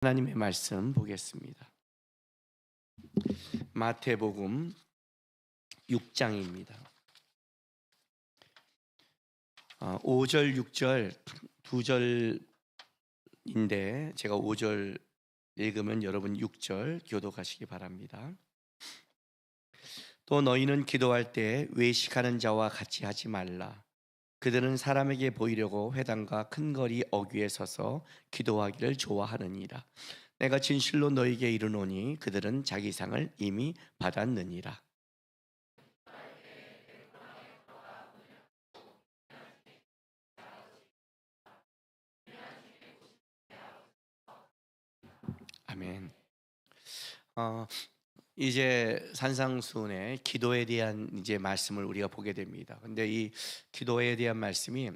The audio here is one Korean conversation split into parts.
하나님의 말씀 보겠습니다. 마태복음 6장입니다. 5절, 6절 두 절인데 제가 5절 읽으면 여러분 6절 교독하시기 바랍니다. 또 너희는 기도할 때 외식하는 자와 같이 하지 말라. 그들은 사람에게 보이려고 회당과 큰 거리 어귀에 서서 기도하기를 좋아하느니라. 내가 진실로 너희에게 이르노니 그들은 자기 상을 이미 받았느니라. 아멘. 어, 이제 산상수훈의 기도에 대한 이제 말씀을 우리가 보게 됩니다. 근데 이 기도에 대한 말씀이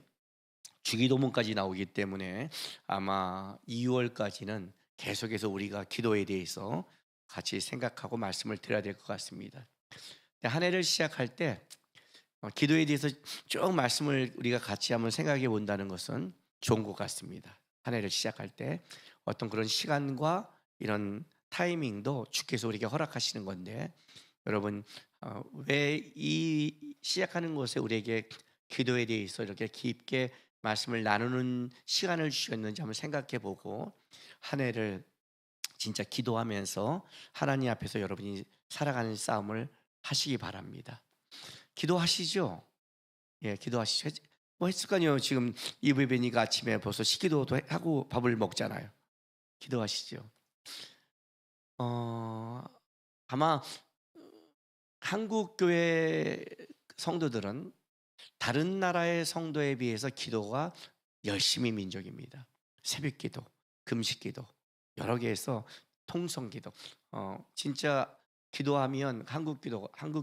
주기도문까지 나오기 때문에 아마 2월까지는 계속해서 우리가 기도에 대해서 같이 생각하고 말씀을 드려야 될 것 같습니다. 한 해를 시작할 때 기도에 대해서 쭉 말씀을 우리가 같이 한번 생각해 본다는 것은 좋은 것 같습니다. 한 해를 시작할 때 어떤 그런 시간과 이런 타이밍도 주께서 우리에게 허락하시는 건데, 여러분 왜 이 시작하는 것에 우리에게 기도에 대해서 이렇게 깊게 말씀을 나누는 시간을 주셨는지 한번 생각해 보고 한 해를 진짜 기도하면서 하나님 앞에서 여러분이 살아가는 싸움을 하시기 바랍니다. 기도하시죠? 예, 기도하시죠. 뭐 했을까요? 지금 이브베니가 아침에 벌써 식기도도 하고 밥을 먹잖아요. 기도하시죠. 아마 한국 교회 성도들은 다른 나라의 성도에 비해서 기도가 열심히 민족입니다. 새벽기도, 금식기도, 여러 개에서 통성기도. 진짜 기도하면 한국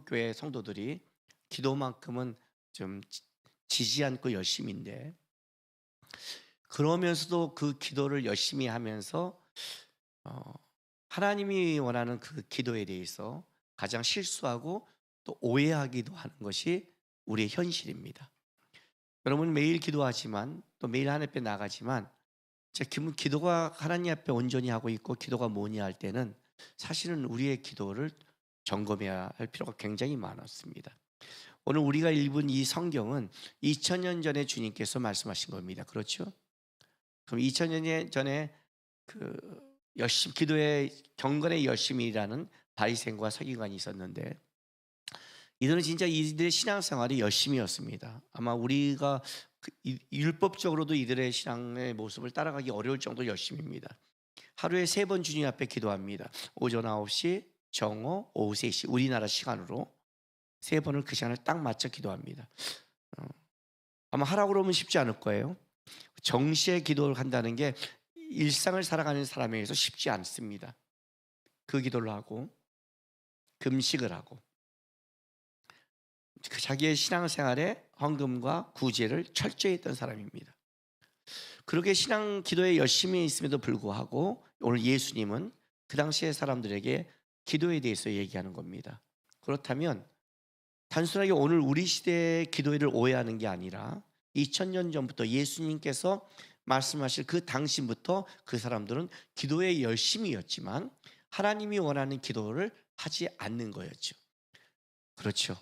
교회 성도들이 기도만큼은 좀 지지 않고 열심인데, 그러면서도 그 기도를 열심히 하면서 어, 하나님이 원하는 그 기도에 대해서 가장 실수하고 또 오해하기도 하는 것이 우리의 현실입니다. 여러분 매일 기도하지만 또 매일 하나님 앞에 나가지만 제 기도가 하나님 앞에 온전히 하고 있고 기도가 뭐냐 할 때는 사실은 우리의 기도를 점검해야 할 필요가 굉장히 많았습니다. 오늘 우리가 읽은 이 성경은 2000년 전에 주님께서 말씀하신 겁니다. 그렇죠? 그럼 2000년 전에 그 열심 기도의 경건의 열심이라는 바리새인과 서기관이 있었는데, 이들은 진짜 이들의 신앙생활이 열심이었습니다. 아마 우리가 율법적으로도 이들의 신앙의 모습을 따라가기 어려울 정도 열심입니다. 하루에 3번 주님 앞에 기도합니다. 오전 9시, 정오, 오후 3시 우리나라 시간으로 3번을 그 시간을 딱 맞춰 기도합니다. 아마 하라고 그러면 쉽지 않을 거예요. 정시에 기도를 한다는 게 일상을 살아가는 사람에게서 쉽지 않습니다. 그 기도를 하고 금식을 하고 자기의 신앙생활에 헌금과 구제를 철저히 했던 사람입니다. 그렇게 신앙 기도에 열심히 있음에도 불구하고 오늘 예수님은 그 당시의 사람들에게 기도에 대해서 얘기하는 겁니다. 그렇다면 단순하게 오늘 우리 시대의 기도를 오해하는 게 아니라 2000년 전부터 예수님께서 말씀하실 그 당시부터 그 사람들은 기도에 열심이었지만 하나님이 원하는 기도를 하지 않는 거였죠. 그렇죠.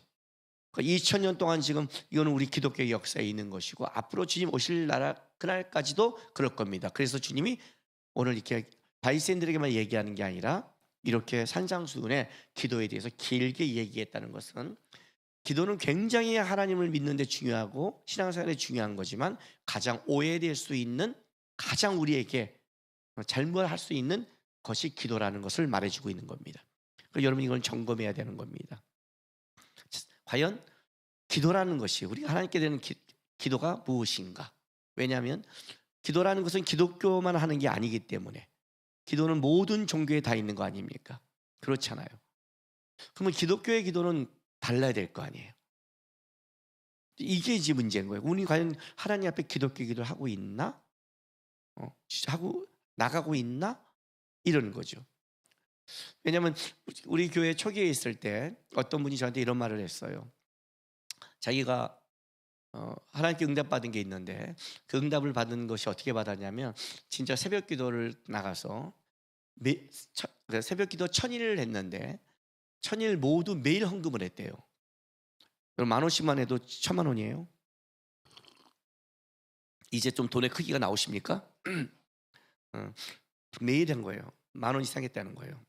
2000년 동안 지금 이거는 우리 기독교의 역사에 있는 것이고 앞으로 주님 오실 나라 그날까지도 그럴 겁니다. 그래서 주님이 오늘 이렇게 바리새인들에게만 얘기하는 게 아니라 이렇게 산상수훈의 기도에 대해서 길게 얘기했다는 것은, 기도는 굉장히 하나님을 믿는 데 중요하고 신앙생활에 중요한 거지만 가장 오해될 수 있는, 가장 우리에게 잘못할 수 있는 것이 기도라는 것을 말해주고 있는 겁니다. 그러니까 여러분 이걸 점검해야 되는 겁니다. 과연 기도라는 것이 우리가 하나님께 드리는 기도가 무엇인가? 왜냐하면 기도라는 것은 기독교만 하는 게 아니기 때문에, 기도는 모든 종교에 다 있는 거 아닙니까? 그렇잖아요. 그러면 기독교의 기도는 달라야 될 거 아니에요. 이게 이제 문제인 거예요. 우리 과연 하나님 앞에 기독교 기도를 하고 있나? 하고 나가고 있나? 이러는 거죠. 왜냐하면 우리 교회 초기에 있을 때 어떤 분이 저한테 이런 말을 했어요. 자기가 하나님께 응답받은 게 있는데 그 응답을 받은 것이 어떻게 받았냐면 진짜 새벽 기도를 나가서 새벽 기도 1000일을 했는데 1000일 모두 매일 헌금을 했대요. 그럼 10,000원씩만 해도 10,000,000원이에요. 이제 좀 돈의 크기가 나오십니까? 매일 한 거예요. 10,000원 이상 했다는 거예요.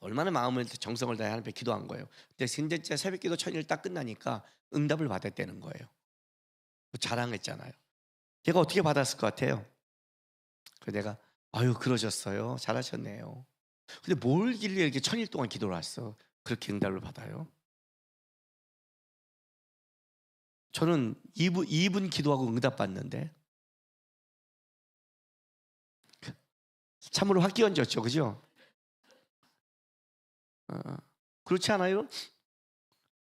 얼마나 마음을 정성을 다해 하나님께 기도한 거예요. 근데 진짜 새벽 기도 1000일 딱 끝나니까 응답을 받았다는 거예요. 자랑했잖아요. 제가 어떻게 받았을 것 같아요? 그래서 내가 아유 그러셨어요. 잘하셨네요. 근데 뭘 길래 이렇게 1000일 동안 기도를 했어? 그렇게 응답을 받아요? 저는 2분 기도하고 응답 받는데 참으로 확 끼얹었죠, 그죠? 그렇지 않아요?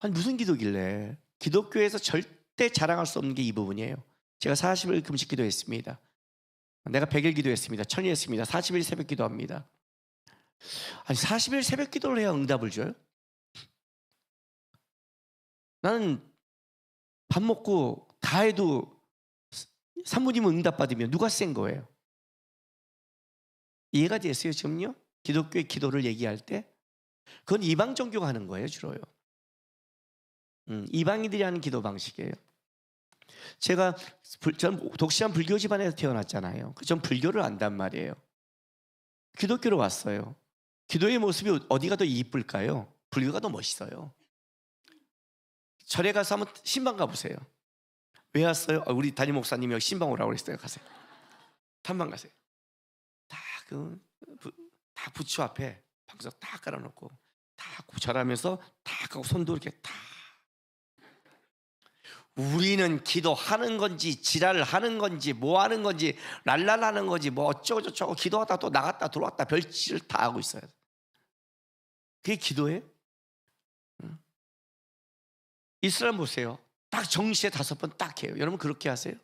아니 무슨 기도길래? 기독교에서 절대 자랑할 수 없는 게 이 부분이에요. 제가 40일 금식 기도했습니다. 내가 100일 기도했습니다. 1000일 했습니다. 40일 새벽 기도합니다. 아니 40일 새벽 기도를 해야 응답을 줘요? 나는 밥 먹고 다 해도 사모님은 응답 받으면 누가 센 거예요? 이해가 됐어요 지금요? 기독교의 기도를 얘기할 때 그건 이방 종교가 하는 거예요 주로요. 이방인들이 하는 기도 방식이에요. 전 독실한 불교 집안에서 태어났잖아요. 전 불교를 안단 말이에요. 기독교로 왔어요. 기도의 모습이 어디가 더 이쁠까요? 불교가 더 멋있어요. 절에 가서 한번 신방 가보세요. 왜 왔어요? 우리 담임 목사님이 여기 신방 오라고 그랬어요. 가세요. 탐방 가세요. 다 부처 앞에 방석 다 깔아놓고 다 절하면서 다 가고 손도 이렇게 다. 우리는 기도하는 건지 지랄을 하는 건지 뭐 하는 건지 랄랄하는 건지 뭐 어쩌고저쩌고 기도하다 또 나갔다 들어왔다 별짓을 다 하고 있어요. 그게 기도예요? 이스라엘 보세요. 딱 정시에 5번 딱 해요. 여러분 그렇게 하세요?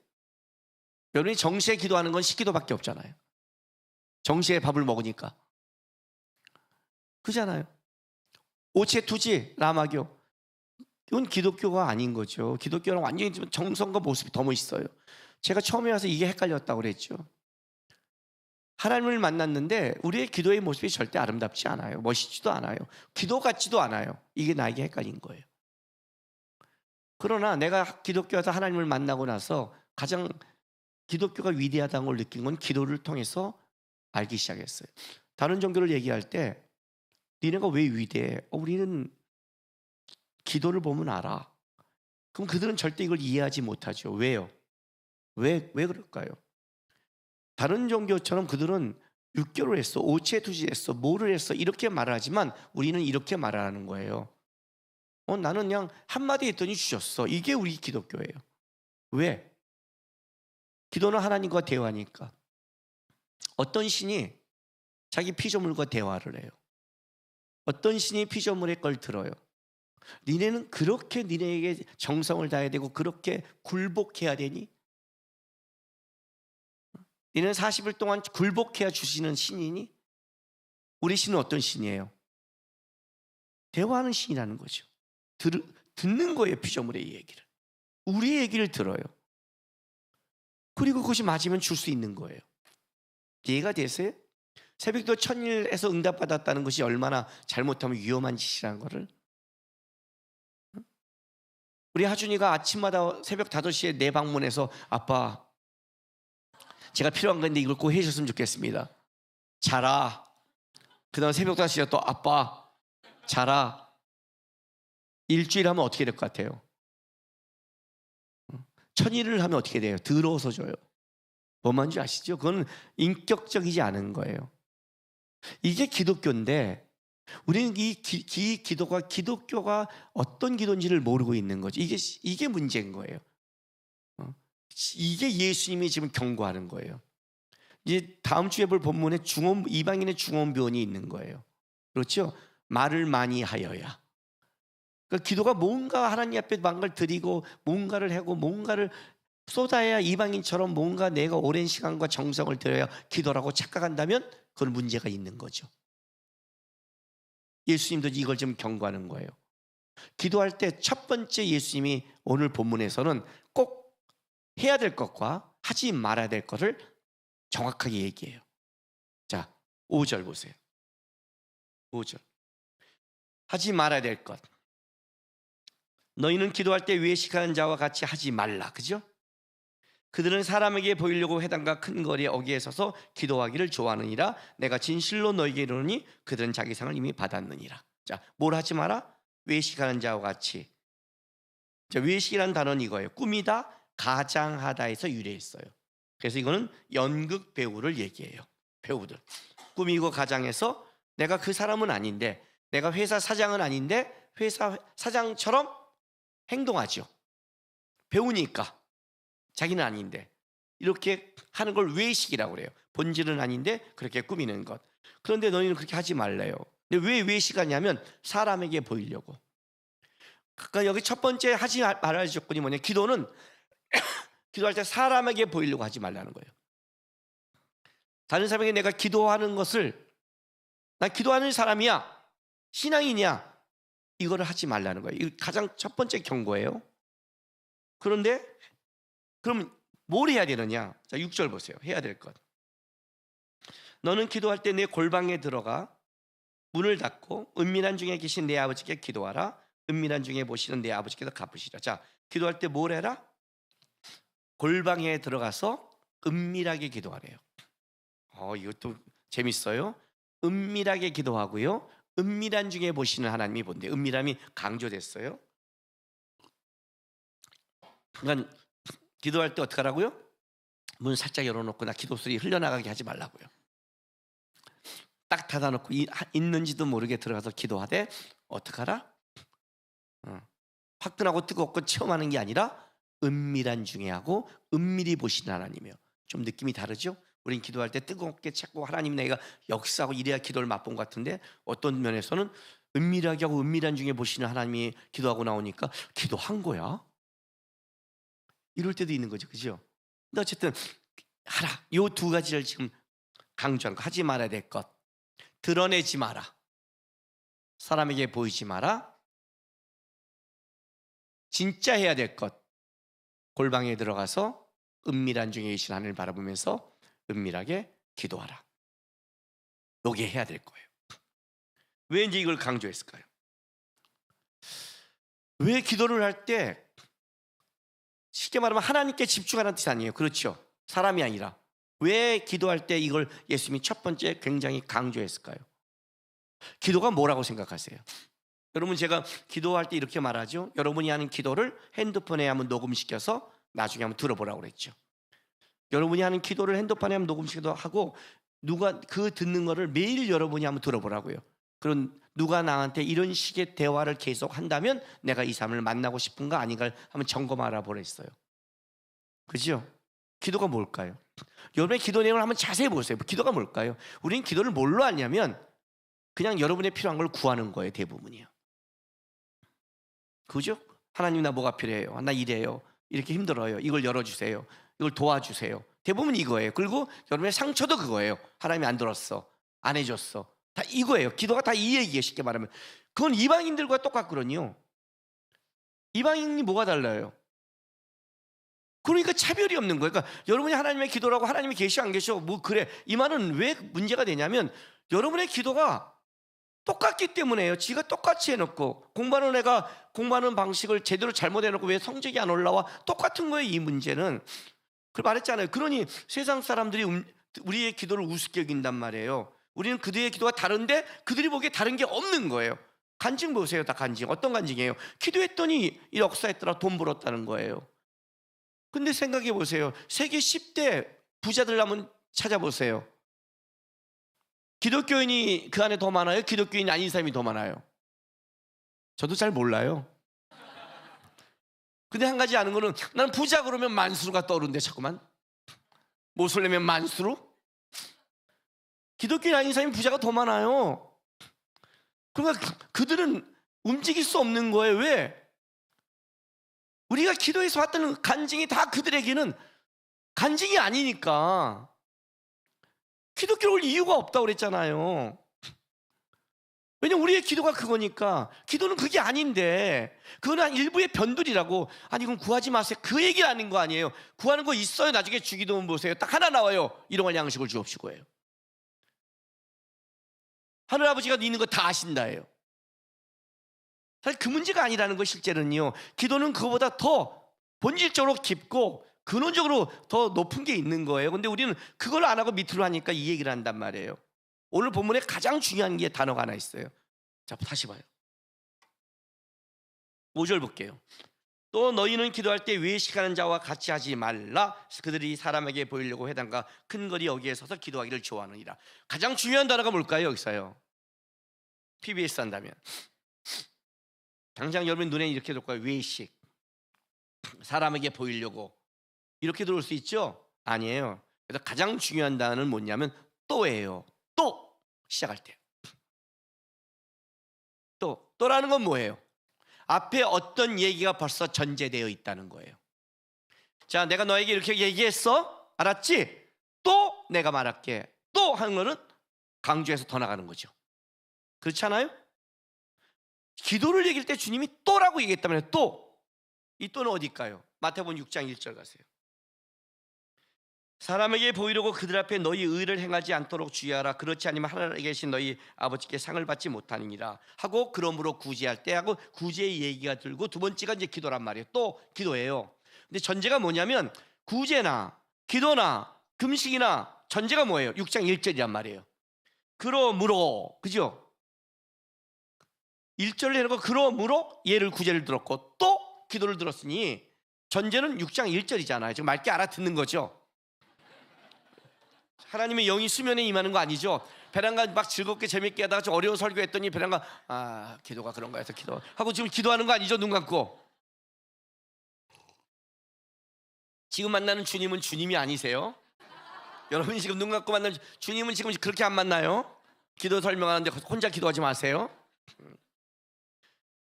여러분이 정시에 기도하는 건 식기도밖에 없잖아요. 정시에 밥을 먹으니까. 그잖아요. 오체투지 라마교. 이건 기독교가 아닌 거죠. 기독교는 완전히 정성과 모습이 더 멋있어요. 제가 처음에 와서 이게 헷갈렸다고 그랬죠. 하나님을 만났는데 우리의 기도의 모습이 절대 아름답지 않아요. 멋있지도 않아요. 기도 같지도 않아요. 이게 나에게 헷갈린 거예요. 그러나 내가 기독교에서 하나님을 만나고 나서 가장 기독교가 위대하다는 걸 느낀 건 기도를 통해서 알기 시작했어요. 다른 종교를 얘기할 때 니네가 왜 위대해? 우리는 기도를 보면 알아. 그럼 그들은 절대 이걸 이해하지 못하죠. 왜요? 왜 그럴까요? 다른 종교처럼 그들은 6개월을 했어, 오체투지했어, 뭐를 했어 이렇게 말을 하지만 우리는 이렇게 말하는 거예요. 나는 그냥 한마디 했더니 주셨어. 이게 우리 기독교예요. 왜? 기도는 하나님과 대화니까. 어떤 신이 자기 피조물과 대화를 해요. 어떤 신이 피조물의 걸 들어요. 니네는 그렇게 니네에게 정성을 다해야 되고 그렇게 굴복해야 되니? 니네는 40일 동안 굴복해야 주시는 신이니? 우리 신은 어떤 신이에요? 대화하는 신이라는 거죠. 듣는 거예요. 피조물의 얘기를. 우리의 얘기를 들어요. 그리고 그것이 맞으면 줄 수 있는 거예요. 이해가 되세요? 새벽기도 1000일에서 응답받았다는 것이 얼마나 잘못하면 위험한 짓이라는 거를. 우리 하준이가 아침마다 새벽 5시에 내 방문해서 아빠 제가 필요한 건데 이걸 꼭 해주셨으면 좋겠습니다. 자라. 그 다음 새벽 5시에 또 아빠 자라. 일주일 하면 어떻게 될 것 같아요? 1000일을 하면 어떻게 돼요? 더러워서 줘요. 뭐만 줄 아시죠? 그건 인격적이지 않은 거예요. 이게 기독교인데 우리는 이 기도가 기독교가 어떤 기도인지를 모르고 있는 거죠. 이게 문제인 거예요. 이게 예수님이 지금 경고하는 거예요. 이제 다음 주에 볼 본문에 이방인의 중언부언이 있는 거예요. 그렇죠? 말을 많이 하여야. 그러니까 기도가 뭔가 하나님 앞에 뭔가를 드리고 뭔가를 하고 뭔가를 쏟아야 이방인처럼 뭔가 내가 오랜 시간과 정성을 들여야 기도라고 착각한다면 그건 문제가 있는 거죠. 예수님도 이걸 좀 경고하는 거예요. 기도할 때 첫 번째 예수님이 오늘 본문에서는 꼭 해야 될 것과 하지 말아야 될 것을 정확하게 얘기해요. 자, 5절 보세요. 5절. 하지 말아야 될 것. 너희는 기도할 때 외식하는 자와 같이 하지 말라. 그죠? 그들은 사람에게 보이려고 회당과 큰 거리에 어귀에 서서 기도하기를 좋아하느니라. 내가 진실로 너희에게 이르노니 그들은 자기 상을 이미 받았느니라. 자, 뭘 하지 마라? 외식하는 자와 같이. 자, 외식이라는 단어는 이거예요. 꾸미다, 가장하다에서 유래했어요. 그래서 이거는 연극 배우를 얘기해요. 배우들 꾸미고 가장해서 내가 그 사람은 아닌데, 내가 회사 사장은 아닌데 회사 사장처럼 행동하죠. 배우니까 자기는 아닌데 이렇게 하는 걸 외식이라고 그래요. 본질은 아닌데 그렇게 꾸미는 것. 그런데 너희는 그렇게 하지 말래요. 근데 왜 외식하냐면 사람에게 보이려고. 그러니까 여기 첫 번째 하지 말아야 조건이 뭐냐, 기도는 기도할 때 사람에게 보이려고 하지 말라는 거예요. 다른 사람에게 내가 기도하는 것을, 나 기도하는 사람이야, 신앙이냐, 이거를 하지 말라는 거예요. 이거 가장 첫 번째 경고예요. 그런데 그럼 뭘 해야 되느냐? 자, 6절 보세요. 해야 될 것. 너는 기도할 때 내 골방에 들어가 문을 닫고 은밀한 중에 계신 내 아버지께 기도하라. 은밀한 중에 보시는 내 아버지께서 갚으시라. 자, 기도할 때 뭘 해라? 골방에 들어가서 은밀하게 기도하래요. 이것도 재밌어요. 은밀하게 기도하고요, 은밀한 중에 보시는 하나님이 본대. 은밀함이 강조됐어요. 그러니까 기도할 때 어떻게 하라고요? 문 살짝 열어놓고 나 기도 소리 흘러나가게 하지 말라고요. 딱 닫아놓고 있는지도 모르게 들어가서 기도하되 어떻게 하라? 화끈하고 뜨겁고 체험하는 게 아니라 은밀한 중에 하고 은밀히 보시는 하나님이에요. 좀 느낌이 다르죠? 우린 기도할 때 뜨겁게 찾고 하나님 내가 역사하고 이래야 기도를 맛본 것 같은데, 어떤 면에서는 은밀하게 하고 은밀한 중에 보시는 하나님이 기도하고 나오니까 기도한 거야? 이럴 때도 있는 거죠. 그죠? 근데 어쨌든 하라. 요 두 가지를 지금 강조한 거. 하지 말아야 될 것. 드러내지 마라. 사람에게 보이지 마라. 진짜 해야 될 것. 골방에 들어가서 은밀한 중에 계신 하나님을 바라보면서 은밀하게 기도하라. 요게 해야 될 거예요. 왜 이제 이걸 강조했을까요? 왜 기도를 할 때 쉽게 말하면 하나님께 집중하라는 뜻이 아니에요. 그렇죠? 사람이 아니라. 왜 기도할 때 이걸 예수님이 첫 번째 굉장히 강조했을까요? 기도가 뭐라고 생각하세요? 여러분, 제가 기도할 때 이렇게 말하죠. 여러분이 하는 기도를 핸드폰에 한번 녹음시켜서 나중에 한번 들어보라고 그랬죠. 여러분이 하는 기도를 핸드폰에 한번 녹음시켜서 하고, 누가 그 듣는 거를 매일 여러분이 한번 들어보라고요. 그런 누가 나한테 이런 식의 대화를 계속 한다면 내가 이 사람을 만나고 싶은가 아닌가를 한번 점검하라 보랬어요. 그죠? 기도가 뭘까요? 여러분의 기도 내용을 한번 자세히 보세요. 기도가 뭘까요? 우리는 기도를 뭘로 하냐면 그냥 여러분의 필요한 걸 구하는 거예요. 대부분이요. 그죠? 하나님, 나 뭐가 필요해요? 나 이래요. 이렇게 힘들어요. 이걸 열어주세요. 이걸 도와주세요. 대부분 이거예요. 그리고 여러분의 상처도 그거예요. 하나님이 안 들었어, 안 해줬어. 다 이거예요. 기도가 다 이 얘기예요. 쉽게 말하면. 그건 이방인들과 똑같거든요. 이방인이 뭐가 달라요? 그러니까 차별이 없는 거예요. 그러니까 여러분이 하나님의 기도라고 하나님이 계시오 안 계시오 뭐 그래, 이 말은 왜 문제가 되냐면 여러분의 기도가 똑같기 때문에요. 지가 똑같이 해놓고 공부하는 애가 공부하는 방식을 제대로 잘못해놓고 왜 성적이 안 올라와? 똑같은 거예요. 이 문제는. 그걸 말했잖아요. 그러니 세상 사람들이 우리의 기도를 우습게 여긴단 말이에요. 우리는 그들의 기도가 다른데 그들이 보기에 다른 게 없는 거예요. 간증 보세요. 다 간증. 어떤 간증이에요? 기도했더니 이 역사했더라, 돈 벌었다는 거예요. 근데 생각해 보세요. 세계 10대 부자들 한번 찾아보세요. 기독교인이 그 안에 더 많아요? 기독교인이 아닌 사람이 더 많아요? 저도 잘 몰라요. 근데 한 가지 아는 거는, 나는 부자 그러면 만수르가 떠오르는데 자꾸만 모슬렘면 만수르? 기독교인 아닌 사람이 부자가 더 많아요. 그러니까 그들은 움직일 수 없는 거예요. 왜? 우리가 기도해서 왔던 간증이 다 그들에게는 간증이 아니니까. 기독교를 올 이유가 없다고 그랬잖아요. 왜냐면 우리의 기도가 그거니까. 기도는 그게 아닌데, 그거는 일부의 변두리라고. 아니 그럼 구하지 마세요, 그 얘기 아닌 거 아니에요. 구하는 거 있어요. 나중에 주기도문 보세요. 딱 하나 나와요. 일용할 양식을 주옵시고예요. 하늘 아버지가 네 있는 거 다 아신다예요. 사실 그 문제가 아니라는 거 실제는요. 기도는 그거보다 더 본질적으로 깊고 근원적으로 더 높은 게 있는 거예요. 근데 우리는 그걸 안 하고 밑으로 하니까 이 얘기를 한단 말이에요. 오늘 본문에 가장 중요한 게 단어가 하나 있어요. 자, 다시 봐요. 5절 볼게요. 또 너희는 기도할 때 외식하는 자와 같이 하지 말라. 그들이 사람에게 보이려고 회당과 큰 거리 여기에 서서 기도하기를 좋아하느니라. 가장 중요한 단어가 뭘까요? 여기서요. PBS 한다면 당장 여러분 눈에 이렇게 들어올 거예요. 외식, 사람에게 보이려고, 이렇게 들어올 수 있죠? 아니에요. 그래서 가장 중요한 단어는 뭐냐면 또예요. 또 시작할 때. 또라는 건 뭐예요? 앞에 어떤 얘기가 벌써 전제되어 있다는 거예요. 자, 내가 너에게 이렇게 얘기했어? 알았지? 또 내가 말할게. 또 하는 거는 강조해서 더 나가는 거죠. 그렇지 않아요? 기도를 얘기할 때 주님이 또라고 얘기했단 말이에요. 또. 이 또는 어디일까요? 마태복음 6장 1절 가세요. 사람에게 보이려고 그들 앞에 너희 의를 행하지 않도록 주의하라. 그렇지 않으면 하늘에 계신 너희 아버지께 상을 받지 못하느니라 하고, 그러므로 구제할 때 하고 구제의 얘기가 들고, 두 번째가 이제 기도란 말이에요. 또 기도예요. 근데 전제가 뭐냐면 구제나 기도나 금식이나 전제가 뭐예요? 6장 1절이란 말이에요. 그러므로, 그죠? 1절을 해놓고 그러므로 얘를 구제를 들었고 또 기도를 들었으니 전제는 6장 1절이잖아요. 지금 맑게 알아듣는 거죠. 하나님의 영이 수면에 임하는 거 아니죠? 베란가 막 즐겁게 재밌게 하다가 좀 어려운 설교했더니 베란가 기도가 그런가 해서 기도하고 지금 기도하는 거 아니죠? 눈 감고. 지금 만나는 주님은 주님이 아니세요? 여러분이 지금 눈 감고 만나는 주님은 지금 그렇게 안 만나요? 기도 설명하는데 혼자 기도하지 마세요.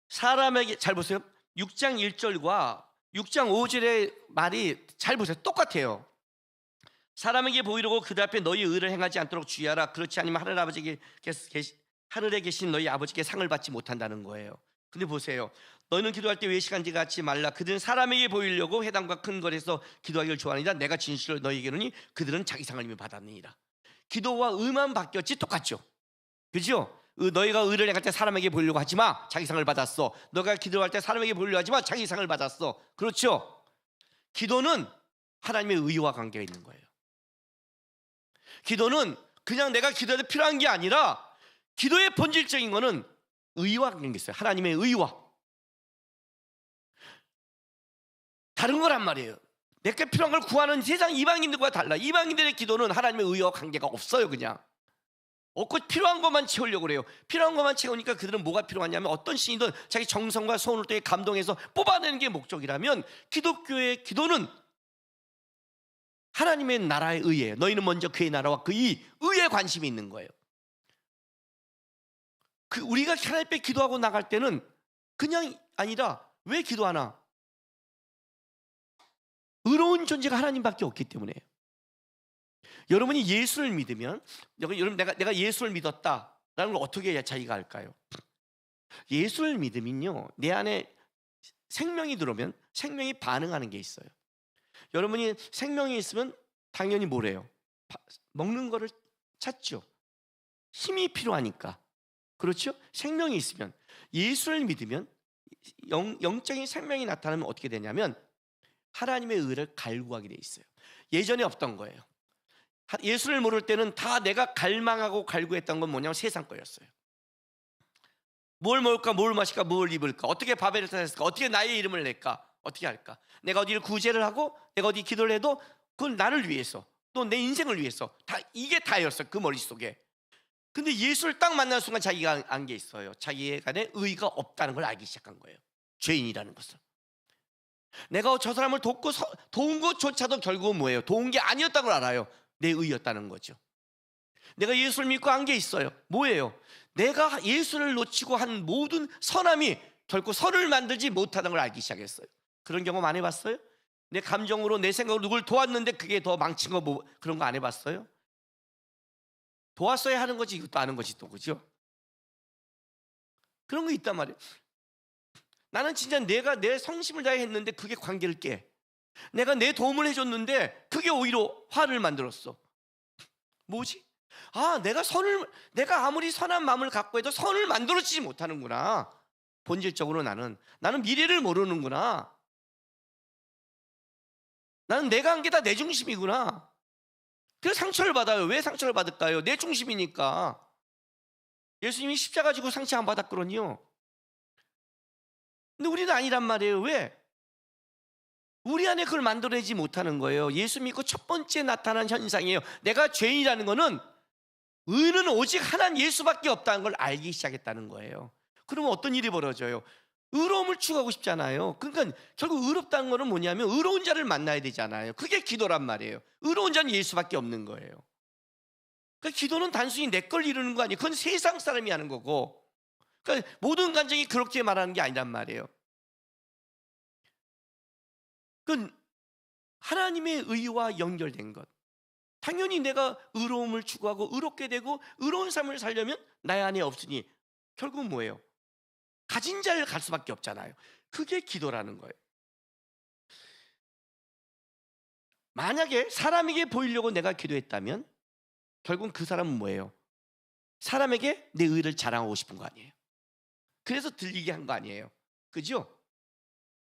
사람에게, 잘 보세요. 6장 1절과 6장 5절의 말이 잘 보세요. 똑같아요. 사람에게 보이려고 그들 앞에 너희 의를 행하지 않도록 주의하라. 그렇지 않으면 하늘에 계신 너희 아버지께 상을 받지 못한다는 거예요. 근데 보세요. 너희는 기도할 때 외식한지 같지 말라. 그들은 사람에게 보이려고 회당과 큰 거리에서 기도하기를 좋아하니라. 내가 진실로 너희에게 이르노니 그들은 자기 상을 이미 받았느니라. 기도와 의만 바뀌었지 똑같죠. 그죠? 너희가 의를 행할 때 사람에게 보이려고 하지 마. 자기 상을 받았어. 너가 기도할 때 사람에게 보이려고 하지 마. 자기 상을 받았어. 그렇죠? 기도는 하나님의 의와 관계가 있는 거예요. 기도는 그냥 내가 기도해도 필요한 게 아니라 기도의 본질적인 거는 의와 관계가 있어요. 하나님의 의와. 다른 거란 말이에요. 내게 필요한 걸 구하는 세상 이방인들과 달라. 이방인들의 기도는 하나님의 의와 관계가 없어요. 그냥 없고 필요한 것만 채우려고 그래요. 필요한 것만 채우니까 그들은 뭐가 필요하냐면 어떤 신이든 자기 정성과 소원을 통해 감동해서 뽑아내는 게 목적이라면, 기독교의 기도는 하나님의 나라의 의예요. 너희는 먼저 그의 나라와 그의 의에 관심이 있는 거예요. 우리가 하나님 앞에 기도하고 나갈 때는 그냥 아니라 왜 기도하나? 의로운 존재가 하나님밖에 없기 때문에요. 여러분이 예수를 믿으면, 여러분 내가 예수를 믿었다라는 걸 어떻게 자기가 알까요? 예수를 믿으면요, 내 안에 생명이 들어오면 생명이 반응하는 게 있어요. 여러분이 생명이 있으면 당연히 뭐래요? 먹는 거를 찾죠. 힘이 필요하니까. 그렇죠? 생명이 있으면. 예수를 믿으면 영적인 생명이 나타나면 어떻게 되냐면 하나님의 의를 갈구하게 돼 있어요. 예전에 없던 거예요. 예수를 모를 때는 다 내가 갈망하고 갈구했던 건 뭐냐면 세상 거였어요. 뭘 먹을까, 뭘 마실까, 뭘 입을까, 어떻게 밥을 사을까, 어떻게 나의 이름을 낼까, 어떻게 할까. 내가 어디를 구제를 하고 내가 어디 기도를 해도 그건 나를 위해서, 또 내 인생을 위해서, 다 이게 다였어요. 그 머릿속에. 근데 예수를 딱 만난 순간 자기가 안 게 있어요. 자기의 간에 의가 없다는 걸 알기 시작한 거예요. 죄인이라는 것을. 내가 저 사람을 도운 것조차도 결국은 뭐예요? 도운 게 아니었다는 걸 알아요. 내 의였다는 거죠. 내가 예수를 믿고 한 게 있어요. 뭐예요? 내가 예수를 놓치고 한 모든 선함이 결코 선을 만들지 못하는 걸 알기 시작했어요. 그런 경험 안 해봤어요? 내 감정으로 내 생각으로 누굴 도왔는데 그게 더 망친 거 그런 거 안 해봤어요? 도왔어야 하는 거지 이것도 아는 거지 또, 그죠? 그런 거 있단 말이에요. 나는 진짜 내가 내 성심을 다해 했는데 그게 관계를 깨. 내가 내 도움을 해줬는데 그게 오히려 화를 만들었어. 뭐지? 내가 아무리 선한 마음을 갖고 해도 선을 만들어지지 못하는구나. 본질적으로 나는 미래를 모르는구나. 나는 내가 한 게 다 내 중심이구나. 그래서 상처를 받아요. 왜 상처를 받을까요? 내 중심이니까. 예수님이 십자가 지고 상처 안 받았거든요. 근데 우리는 아니란 말이에요. 왜? 우리 안에 그걸 만들어내지 못하는 거예요. 예수 믿고 첫 번째 나타난 현상이에요. 내가 죄인이라는 거는, 의는 오직 하나님 예수밖에 없다는 걸 알기 시작했다는 거예요. 그러면 어떤 일이 벌어져요? 의로움을 추구하고 싶잖아요. 그러니까 결국 의롭다는 거는 뭐냐면 의로운 자를 만나야 되잖아요. 그게 기도란 말이에요. 의로운 자는 예수밖에 없는 거예요. 그러니까 기도는 단순히 내 걸 이루는 거 아니에요. 그건 세상 사람이 하는 거고, 그러니까 모든 감정이 그렇게 말하는 게 아니란 말이에요. 그건 하나님의 의와 연결된 것. 당연히 내가 의로움을 추구하고 의롭게 되고 의로운 삶을 살려면 나의 안에 없으니 결국 뭐예요? 가진 자를 갈 수밖에 없잖아요. 그게 기도라는 거예요. 만약에 사람에게 보이려고 내가 기도했다면 결국은 그 사람은 뭐예요? 사람에게 내 의를 자랑하고 싶은 거 아니에요. 그래서 들리게 한 거 아니에요. 그죠?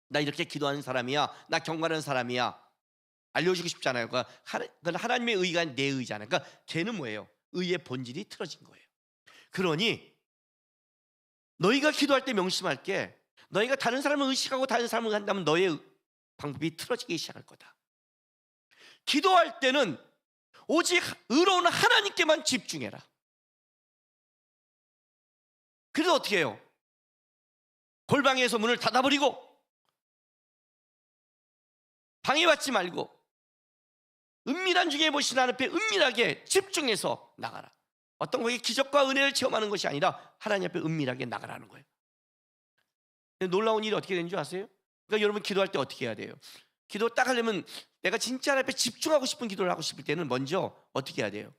나 이렇게 기도하는 사람이야, 나 경건한 사람이야, 알려주고 싶잖아요. 그건 하나님의 의가 내 의잖아요. 그러니까 걔는 뭐예요? 의의 본질이 틀어진 거예요. 그러니 너희가 기도할 때 명심할게, 너희가 다른 사람을 의식하고 다른 사람을 한다면 너의 방법이 틀어지기 시작할 거다. 기도할 때는 오직 의로운 하나님께만 집중해라. 그래서 어떻게 해요? 골방에서 문을 닫아버리고 방해받지 말고 은밀한 중에 보시는 하나님 앞에 은밀하게 집중해서 나가라. 어떤 거에 기적과 은혜를 체험하는 것이 아니라 하나님 앞에 은밀하게 나가라는 거예요. 놀라운 일이 어떻게 되는 줄 아세요? 그러니까 여러분 기도할 때 어떻게 해야 돼요? 기도 딱 하려면 내가 진짜 하나님 앞에 집중하고 싶은 기도를 하고 싶을 때는 먼저 어떻게 해야 돼요?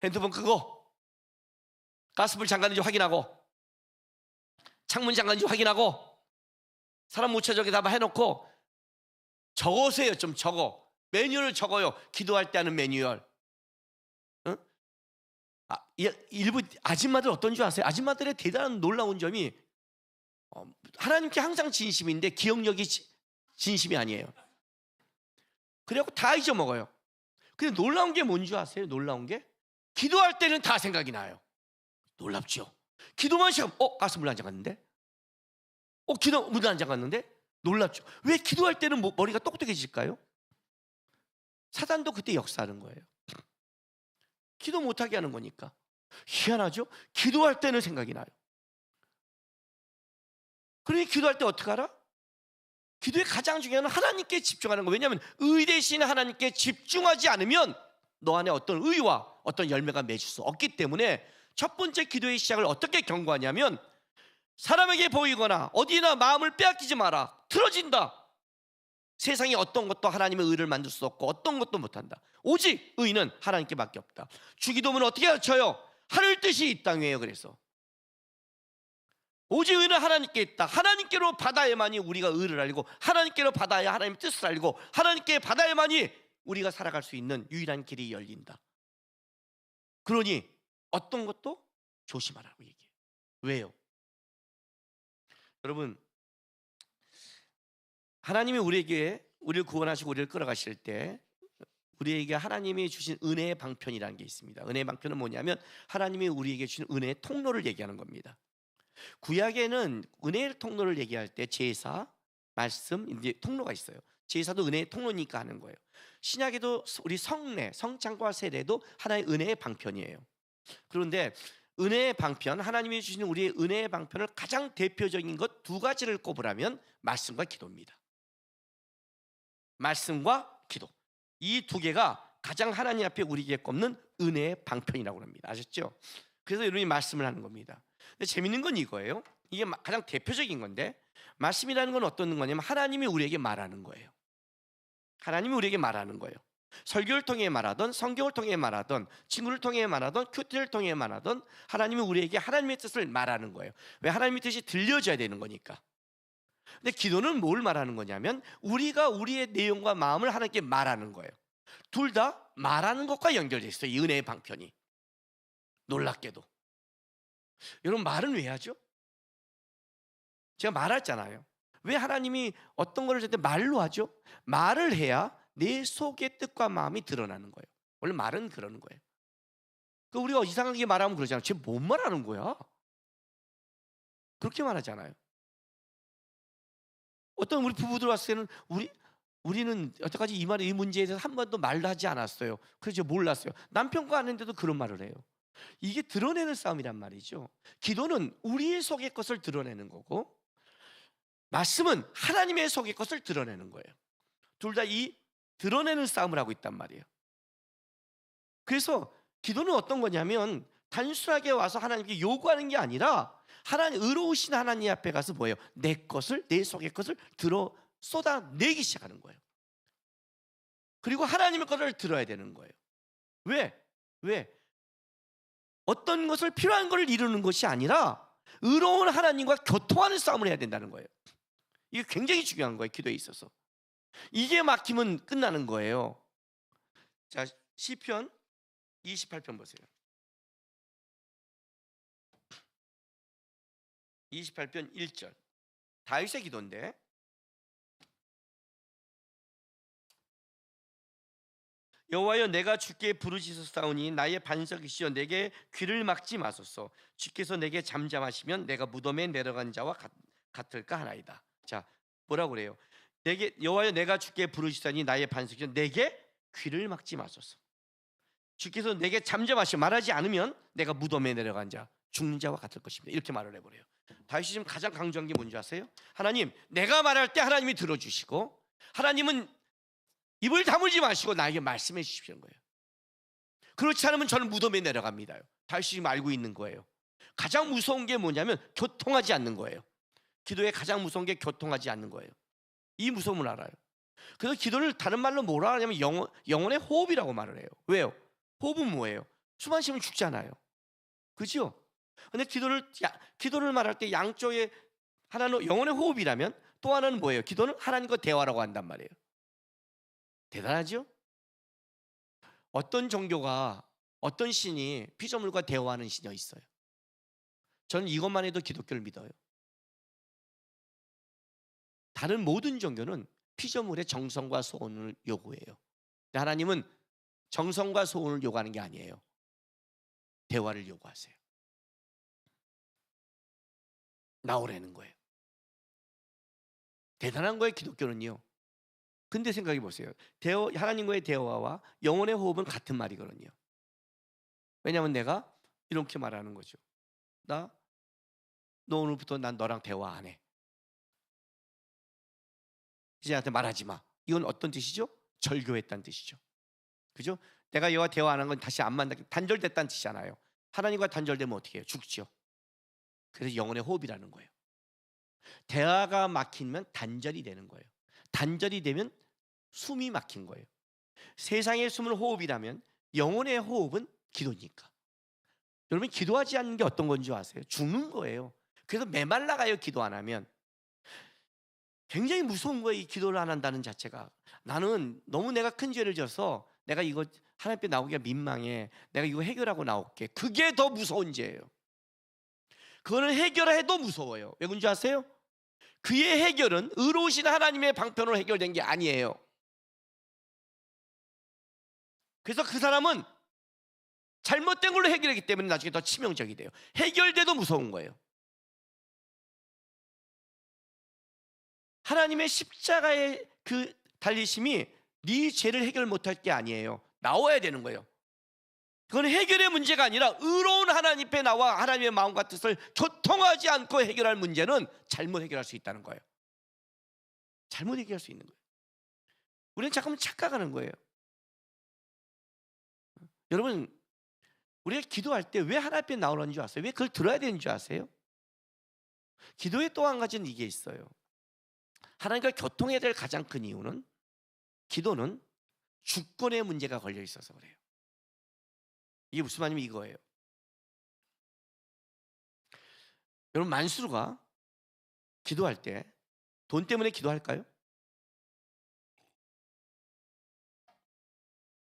핸드폰 끄고 가스불 잠갔는지 확인하고 창문 잠갔는지 확인하고 사람 못 찾아오게 다 해놓고 적으세요. 좀 적어. 매뉴얼을 적어요. 기도할 때 하는 매뉴얼. 응? 일부 아줌마들 어떤 줄 아세요? 아줌마들의 대단한 놀라운 점이 하나님께 항상 진심인데 기억력이 진심이 아니에요. 그래갖고 다 잊어먹어요. 근데 놀라운 게 뭔지 아세요? 놀라운 게 기도할 때는 다 생각이 나요. 놀랍죠? 기도만 시작, 가스 물 안 잠갔는데? 기도 물 안 잠갔는데? 놀랍죠? 왜 기도할 때는 머리가 똑똑해질까요? 사단도 그때 역사하는 거예요. 기도 못하게 하는 거니까. 희한하죠? 기도할 때는 생각이 나요. 그러니 기도할 때 어떻게 하라? 기도의 가장 중요한 건 하나님께 집중하는 거예요. 왜냐하면 의 대신 하나님께 집중하지 않으면 너 안에 어떤 의와 어떤 열매가 맺을 수 없기 때문에 첫 번째 기도의 시작을 어떻게 경고하냐면 사람에게 보이거나 어디나 마음을 빼앗기지 마라. 틀어진다. 세상에 어떤 것도 하나님의 의를 만들 수 없고 어떤 것도 못한다. 오직 의는 하나님께밖에 없다. 주기도문은 어떻게 가르쳐요? 하늘 뜻이 이 땅이에요. 그래서 오직 의는 하나님께 있다. 하나님께로 받아야만이 우리가 의를 알고 하나님께로 받아야 하나님의 뜻을 알고 하나님께 받아야만이 우리가 살아갈 수 있는 유일한 길이 열린다. 그러니 어떤 것도 조심하라고 얘기해요. 왜요? 여러분, 하나님이 우리를 구원하시고 우리를 끌어가실 때 우리에게 하나님이 주신 은혜의 방편이라는 게 있습니다. 은혜의 방편은 뭐냐면 하나님이 우리에게 주신 은혜의 통로를 얘기하는 겁니다. 구약에는 은혜의 통로를 얘기할 때 제사, 말씀, 이제 통로가 있어요. 제사도 은혜의 통로니까 하는 거예요. 신약에도 우리 성례, 성찬과 세례도 하나의 은혜의 방편이에요. 그런데 은혜의 방편, 하나님이 주시는 우리의 은혜의 방편을 가장 대표적인 것 두 가지를 꼽으라면 말씀과 기도입니다. 말씀과 기도, 이 두 개가 가장 하나님 앞에 우리에게 꼽는 은혜의 방편이라고 합니다. 아셨죠? 그래서 여러분이 말씀을 하는 겁니다. 근데 재밌는 건 이거예요. 이게 가장 대표적인 건데 말씀이라는 건 어떤 거냐면 하나님이 우리에게 말하는 거예요. 하나님이 우리에게 말하는 거예요. 설교를 통해 말하던, 성경을 통해 말하던, 친구를 통해 말하던, 큐티를 통해 말하던 하나님이 우리에게 하나님의 뜻을 말하는 거예요. 왜? 하나님의 뜻이 들려져야 되는 거니까. 근데 기도는 뭘 말하는 거냐면 우리가 우리의 내용과 마음을 하나님께 말하는 거예요. 둘 다 말하는 것과 연결돼 있어요. 이 은혜의 방편이. 놀랍게도. 여러분, 말은 왜 하죠? 제가 말했잖아요. 왜 하나님이 어떤 거를 저한테 말로 하죠? 말을 해야 내 속의 뜻과 마음이 드러나는 거예요. 원래 말은 그러는 거예요. 그 우리가 이상하게 말하면 그러잖아요. 쟤 뭔 말하는 거야? 그렇게 말하잖아요. 어떤 우리 부부들 왔을 때는 우리는 여태까지 이 문제에 대해서 한 번도 말도 하지 않았어요. 그래서 몰랐어요. 남편과 하는데도 그런 말을 해요. 이게 드러내는 싸움이란 말이죠. 기도는 우리의 속의 것을 드러내는 거고, 말씀은 하나님의 속의 것을 드러내는 거예요. 둘 다 이 드러내는 싸움을 하고 있단 말이에요. 그래서 기도는 어떤 거냐면 단순하게 와서 하나님께 요구하는 게 아니라 하나님, 의로우신 하나님 앞에 가서 뭐예요? 내 것을, 내 속의 것을 쏟아내기 시작하는 거예요. 그리고 하나님의 것을 들어야 되는 거예요. 왜? 어떤 것을 필요한 것을 이루는 것이 아니라 의로운 하나님과 교통하는 싸움을 해야 된다는 거예요. 이게 굉장히 중요한 거예요. 기도에 있어서. 이게 막히면 끝나는 거예요. 자, 시편 28편 보세요. 28편 1절. 다윗의 기도인데, 여호와여, 내가 주께 부르짖었사오니 나의 반석이시여 내게 귀를 막지 마소서. 주께서 내게 잠잠하시면 내가 무덤에 내려간 자와 같을까 하나이다. 자, 뭐라고 그래요? 여호와여, 내가 주께 부르짖사니 나의 반석이시여 내게 귀를 막지 마소서. 주께서 내게 잠잠하시면, 말하지 않으면 내가 무덤에 내려간 자, 죽는 자와 같을 것입니다. 이렇게 말을 해버려요. 다윗이 지금 가장 강조한 게 뭔지 아세요? 하나님, 내가 말할 때 하나님이 들어주시고, 하나님은 입을 다물지 마시고 나에게 말씀해 주십시오 거예요. 그렇지 않으면 저는 무덤에 내려갑니다. 다윗이 지금 알고 있는 거예요. 가장 무서운 게 뭐냐면 교통하지 않는 거예요. 기도에 가장 무서운 게 교통하지 않는 거예요. 이 무서움을 알아요. 그래서 기도를 다른 말로 뭐라 하냐면 영혼의 호흡이라고 말을 해요. 왜요? 호흡은 뭐예요? 숨 안 쉬면 죽잖아요. 그죠? 근데 기도를 말할 때 양쪽에 하나는 영혼의 호흡이라면 또 하나는 뭐예요? 기도는 하나님과 대화라고 한단 말이에요. 대단하죠? 어떤 종교가, 어떤 신이 피조물과 대화하는 신이 있어요? 저는 이것만 해도 기독교를 믿어요. 다른 모든 종교는 피조물의 정성과 소원을 요구해요. 하나님은 정성과 소원을 요구하는 게 아니에요. 대화를 요구하세요. 나오라는 거예요. 대단한 거예요, 기독교는요. 근데 생각해 보세요. 하나님과의 대화와 영혼의 호흡은 같은 말이거든요. 왜냐하면 내가 이렇게 말하는 거죠. 너 오늘부터 난 너랑 대화 안 해. 이제 나한테 말하지 마. 이건 어떤 뜻이죠? 절교했다는 뜻이죠. 그죠? 내가 얘와 대화 안 한 건 다시 안 만나게, 단절됐다는 뜻이잖아요. 하나님과 단절되면 어떻게 해요? 죽죠. 그래서 영혼의 호흡이라는 거예요. 대화가 막히면 단절이 되는 거예요. 단절이 되면 숨이 막힌 거예요. 세상의 숨은 호흡이라면 영혼의 호흡은 기도니까. 여러분, 기도하지 않는 게 어떤 건지 아세요? 죽는 거예요. 그래서 메말라가요. 기도 안 하면. 굉장히 무서운 거예요. 이 기도를 안 한다는 자체가. 나는 너무 내가 큰 죄를 져서 내가 이거 하나님 앞에 나오기가 민망해. 내가 이거 해결하고 나올게. 그게 더 무서운 죄예요. 그거는 해결해도 무서워요. 왜 그런지 아세요? 그의 해결은 의로우신 하나님의 방편으로 해결된 게 아니에요. 그래서 그 사람은 잘못된 걸로 해결했기 때문에 나중에 더 치명적이 돼요. 해결돼도 무서운 거예요. 하나님의 십자가의 그 달리심이 네 죄를 해결 못할 게 아니에요. 나와야 되는 거예요. 그건 해결의 문제가 아니라 의로운 하나님 앞에 나와 하나님의 마음과 뜻을 교통하지 않고 해결할 문제는 잘못 해결할 수 있다는 거예요. 잘못 해결할 수 있는 거예요. 우리는 잠깐만 착각하는 거예요. 여러분, 우리가 기도할 때 왜 하나님 앞에 나오는 줄 아세요? 왜 그걸 들어야 되는 줄 아세요? 기도에 또 한 가지는 이게 있어요. 하나님과 교통해야 될 가장 큰 이유는, 기도는 주권의 문제가 걸려 있어서 그래요. 이게 무슨 말이냐면 이거예요. 여러분, 만수르가 기도할 때 돈 때문에 기도할까요?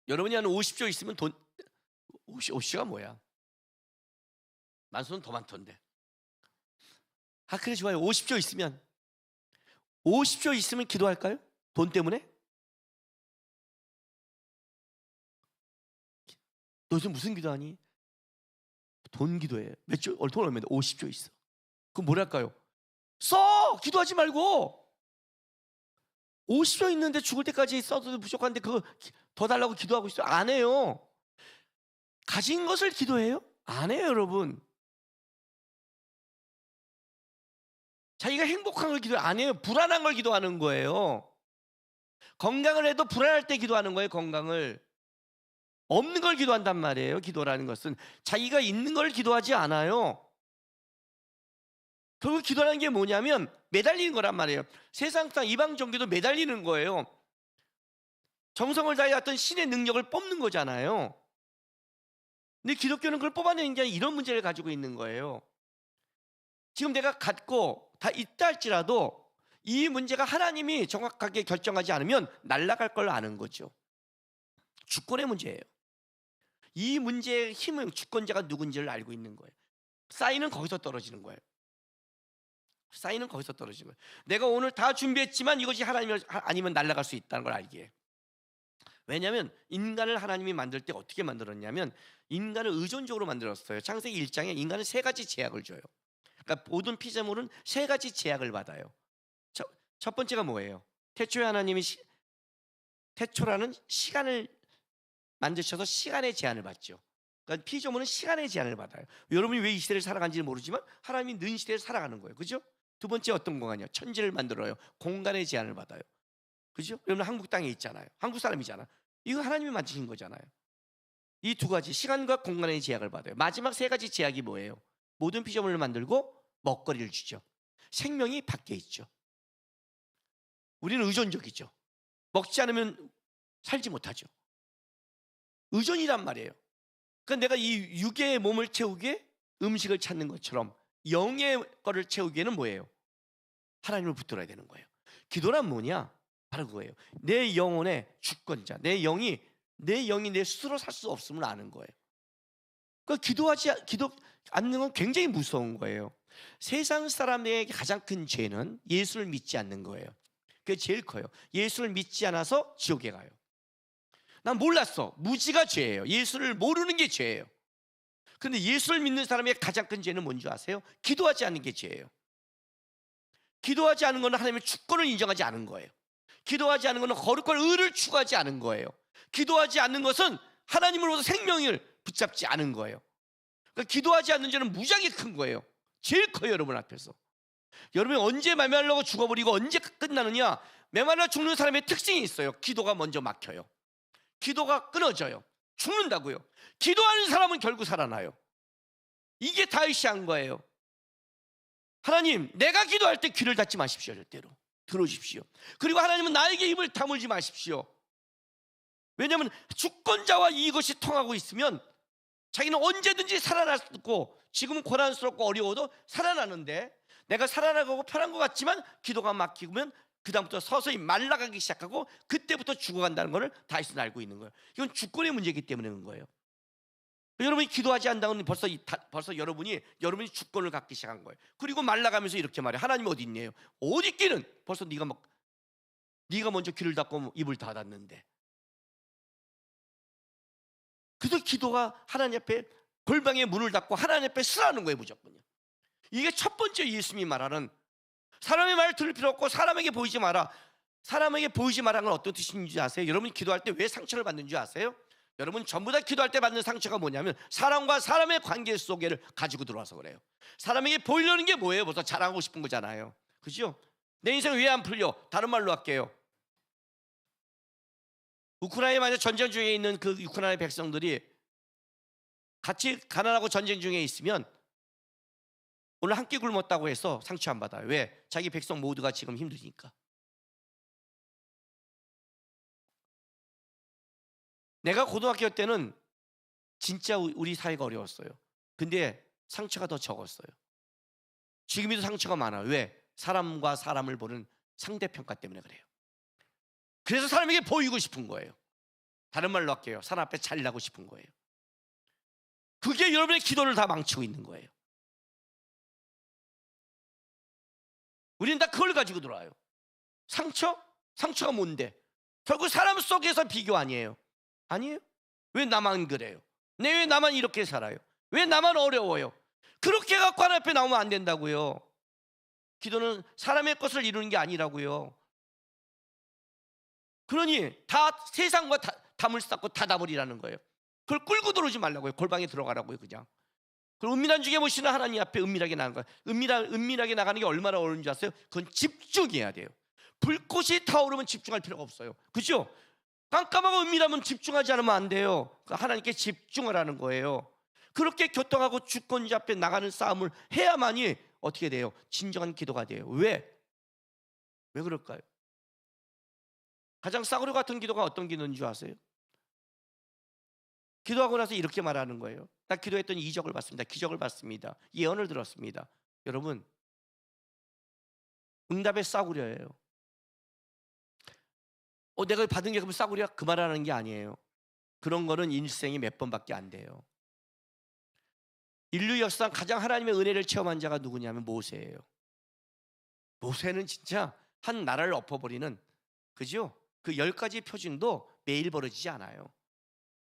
여러분이 한 50조 있으면 돈 50가 뭐야? 만수는 더 많던데. 그래 좋아요. 50조 있으면 기도할까요? 돈 때문에? 너 요즘 무슨 기도하니? 돈 기도해. 돈 얼마인데? 50조 있어. 그럼 뭐랄까요? 써! 기도하지 말고. 50조 있는데 죽을 때까지 써도 부족한데 그거 더 달라고 기도하고 있어요? 안 해요. 가진 것을 기도해요? 안 해요, 여러분. 자기가 행복한 걸 기도 안 해요. 불안한 걸 기도하는 거예요. 건강을 해도 불안할 때 기도하는 거예요. 건강을. 없는 걸 기도한단 말이에요. 기도라는 것은 자기가 있는 걸 기도하지 않아요. 결국 기도라는 게 뭐냐면 매달리는 거란 말이에요. 세상상 이방 종교도 매달리는 거예요. 정성을 다해 어떤 신의 능력을 뽑는 거잖아요. 근데 기독교는 그걸 뽑아내는 게 아니라 이런 문제를 가지고 있는 거예요. 지금 내가 갖고 다 있다 할지라도 이 문제가 하나님이 정확하게 결정하지 않으면 날아갈 걸 아는 거죠. 주권의 문제예요. 이 문제의 힘은 주권자가 누군지를 알고 있는 거예요. 쌓이는 거기서 떨어지는 거예요. 쌓이는 거기서 떨어지는 거예요. 내가 오늘 다 준비했지만 이것이 하나님 아니면 날아갈 수 있다는 걸 알기에. 왜냐하면 인간을 하나님이 만들 때 어떻게 만들었냐면 인간을 의존적으로 만들었어요. 창세기 1장에 인간은 세 가지 제약을 줘요. 그러니까 모든 피조물은 세 가지 제약을 받아요. 첫 번째가 뭐예요? 태초에 하나님이 태초라는 시간을 만드셔서 시간의 제한을 받죠. 그러니까 피조물은 시간의 제한을 받아요. 여러분이 왜 이 시대를 살아간지는 모르지만 하나님이 는 시대를 살아가는 거예요. 그죠? 두 번째 어떤 공간이요? 천지를 만들어요. 공간의 제한을 받아요. 그죠? 여러분 한국 땅에 있잖아요. 한국 사람이잖아. 이거 하나님이 만드신 거잖아요. 이 두 가지 시간과 공간의 제약을 받아요. 마지막 세 가지 제약이 뭐예요? 모든 피조물을 만들고 먹거리를 주죠. 생명이 밖에 있죠. 우리는 의존적이죠. 먹지 않으면 살지 못하죠. 의존이란 말이에요. 그러니까 내가 이 육의 몸을 채우기에 음식을 찾는 것처럼 영의 거를 채우기에는 뭐예요? 하나님을 붙들어야 되는 거예요. 기도란 뭐냐? 바로 그거예요. 내 영혼의 주권자, 내 영이 내 스스로 살 수 없음을 아는 거예요. 그러니까 기도 않는 건 굉장히 무서운 거예요. 세상 사람에게 가장 큰 죄는 예수를 믿지 않는 거예요. 그게 제일 커요. 예수를 믿지 않아서 지옥에 가요. 난 몰랐어. 무지가 죄예요. 예수를 모르는 게 죄예요. 근데 예수를 믿는 사람의 가장 큰 죄는 뭔지 아세요? 기도하지 않는 게 죄예요. 기도하지 않는 것은 하나님의 주권을 인정하지 않은 거예요. 기도하지 않는 것은 거룩한 의를 추구하지 않은 거예요. 기도하지 않는 것은 하나님으로부터 생명을 붙잡지 않은 거예요. 그러니까 기도하지 않는 죄는 무지하게 큰 거예요. 제일 커요, 여러분 앞에서. 여러분이 언제 메말라고 죽어버리고 언제 끝나느냐? 메말라 죽는 사람의 특징이 있어요. 기도가 먼저 막혀요. 기도가 끊어져요. 죽는다고요. 기도하는 사람은 결국 살아나요. 이게 다윗이 한 거예요. 하나님, 내가 기도할 때 귀를 닫지 마십시오. 절대로 들어주십시오. 그리고 하나님은 나에게 입을 다물지 마십시오. 왜냐하면 주권자와 이것이 통하고 있으면 자기는 언제든지 살아날 수 있고, 지금은 고난스럽고 어려워도 살아나는데, 내가 살아나가고 편한 것 같지만 기도가 막히면 그 다음부터 서서히 말라가기 시작하고 그때부터 죽어간다는 것을 다윗은 알고 있는 거예요. 이건 주권의 문제이기 때문에 그런 거예요. 여러분이 기도하지 않다면 벌써 여러분이 주권을 갖기 시작한 거예요. 그리고 말라가면서 이렇게 말해요. 하나님이 어디 있네요? 어디 있기는 벌써 네가 먼저 귀를 닫고 입을 닫았는데. 그래서 기도가 하나님 앞에 골방의 문을 닫고 하나님 앞에 쓰라는 거예요. 무조건요. 이게 첫 번째 예수님이 말하는, 사람의 말을 들을 필요 없고 사람에게 보이지 마라. 사람에게 보이지 마라는 건 어떤 뜻인지 아세요? 여러분이 기도할 때 왜 상처를 받는 줄 아세요? 여러분 전부 다 기도할 때 받는 상처가 뭐냐면 사람과 사람의 관계 속에를 가지고 들어와서 그래요. 사람에게 보이려는 게 뭐예요? 벌써 자랑하고 싶은 거잖아요. 그죠? 내 인생 왜 안 풀려? 다른 말로 할게요. 우크라이나에 만약 전쟁 중에 있는 그 우크라이나 백성들이 같이 가난하고 전쟁 중에 있으면 오늘 한 끼 굶었다고 해서 상처 안 받아요. 왜? 자기 백성 모두가 지금 힘드니까. 내가 고등학교 때는 진짜 우리 사회가 어려웠어요. 근데 상처가 더 적었어요. 지금도 상처가 많아요. 왜? 사람과 사람을 보는 상대평가 때문에 그래요. 그래서 사람에게 보이고 싶은 거예요. 다른 말로 할게요. 사람 앞에 잘나고 싶은 거예요. 그게 여러분의 기도를 다 망치고 있는 거예요. 우리는 다 그걸 가지고 돌아요. 상처가 뭔데? 결국 사람 속에서 비교 아니에요? 아니에요. 왜 나만 그래요? 왜 나만 이렇게 살아요? 왜 나만 어려워요? 그렇게 갖고 하나님 앞에 나오면 안 된다고요. 기도는 사람의 것을 이루는 게 아니라고요. 그러니 다 세상과 담을 쌓고 닫아버리라는 거예요. 그걸 끌고 들어오지 말라고요. 골방에 들어가라고요. 그냥. 그럼 은밀한 중에 모시는 하나님 앞에 은밀하게 나가는 거예요. 은밀하게 나가는 게 얼마나 어려운 줄 아세요? 그건 집중해야 돼요. 불꽃이 타오르면 집중할 필요가 없어요. 그죠? 깜깜하고 은밀하면 집중하지 않으면 안 돼요. 하나님께 집중하라는 거예요. 그렇게 교통하고 주권자 앞에 나가는 싸움을 해야만이 어떻게 돼요? 진정한 기도가 돼요. 왜 그럴까요? 가장 싸구려 같은 기도가 어떤 기도인 줄 아세요? 기도하고 나서 이렇게 말하는 거예요. 나 기도했더니 이적을 받습니다. 기적을 받습니다. 예언을 들었습니다. 여러분, 응답의 싸구려예요. 내가 받은 게 그럼 싸구려? 그 말하는 게 아니에요. 그런 거는 인생이 몇 번밖에 안 돼요. 인류 역사상 가장 하나님의 은혜를 체험한 자가 누구냐면 모세예요. 모세는 진짜 한 나라를 엎어버리는, 그죠? 그 10가지 표징도 매일 벌어지지 않아요.